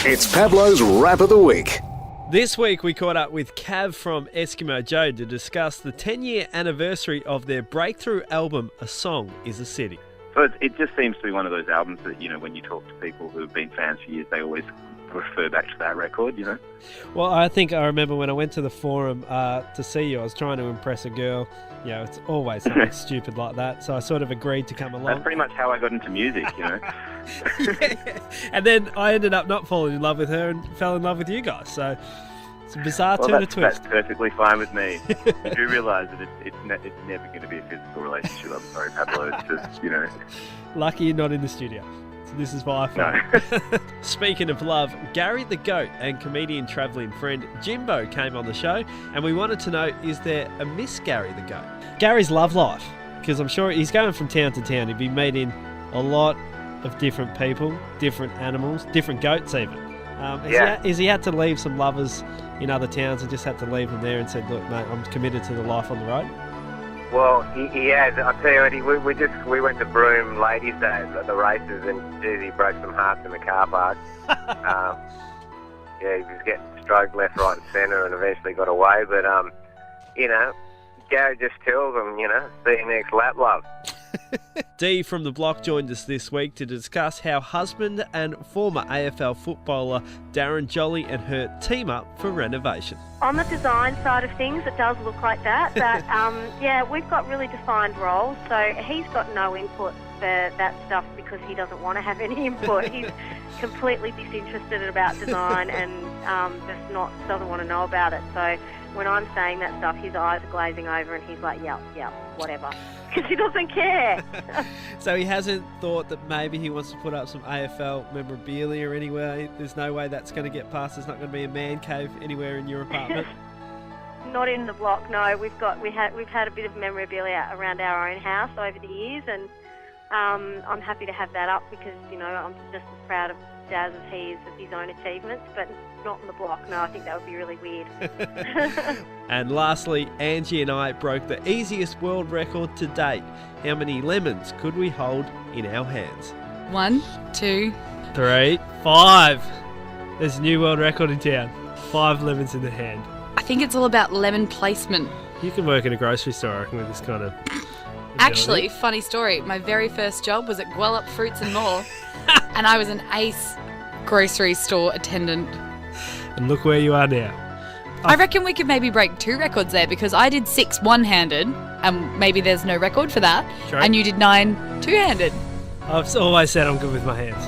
It's Pablo's Rap of the Week. This week we caught up with Cav from Eskimo Joe to discuss the 10-year anniversary of their breakthrough album, A Song Is a City. So it just seems to be one of those albums that, you know, when you talk to people who have been fans for years, they always refer back to that record, you know? Well, I think I remember when I went to the forum to see you, I was trying to impress a girl. You know, it's always something stupid like that. So I sort of agreed to come along. That's pretty much how I got into music, you know? Yeah. And then I ended up not falling in love with her and fell in love with you guys. So it's a bizarre turn of twist. That's perfectly fine with me. You do realise that it's never going to be a physical relationship. I'm sorry, Pablo. It's just, you know... Lucky you're not in the studio. So this is why I felt. No. Speaking of love, Gary the Goat and comedian travelling friend Jimbo came on the show, and we wanted to know, is there a Miss Gary the Goat? Gary's love life, because I'm sure he's going from town to town. He'd be meeting a lot of different people, different animals, different goats even. Has he had to leave some lovers in other towns and just had to leave them there and said, look, mate, I'm committed to the life on the road? Well, he has. I'll tell you what, we went to Broome Ladies' Day at the races, and geez, he broke some hearts in the car park. He was getting stroked left, right and centre and eventually got away. But, you know, Gary just tells him, you know, see you next lap, love. Dee from The Block joined us this week to discuss how husband and former AFL footballer Darren Jolly and her team up for renovation. On the design side of things, it does look like that, but we've got really defined roles, so he's got no input for that stuff because he doesn't want to have any input. He's completely disinterested about design and doesn't want to know about it. So when I'm saying that stuff, his eyes are glazing over and he's like, yeah, whatever. Because he doesn't care. So he hasn't thought that maybe he wants to put up some AFL memorabilia anywhere? There's no way that's going to get past. There's not going to be a man cave anywhere in your apartment? Not in the block, no. We've had a bit of memorabilia around our own house over the years, and I'm happy to have that up because, you know, I'm just as proud of Daz as he is of his own achievements, but not in the block. No, I think that would be really weird. And lastly, Angie and I broke the easiest world record to date. How many lemons could we hold in our hands? 1, 2, 3, 5. There's a new world record in town. 5 lemons in the hand. I think it's all about lemon placement. You can work in a grocery store, I reckon, with this kind of... Actually, funny story. My very first job was at Guelph Fruits and More, and I was an ace grocery store attendant. And look where you are now. I reckon we could maybe break 2 records there because I did 6 one-handed, and maybe there's no record for that. True. And you did 9 two-handed. I've always said I'm good with my hands.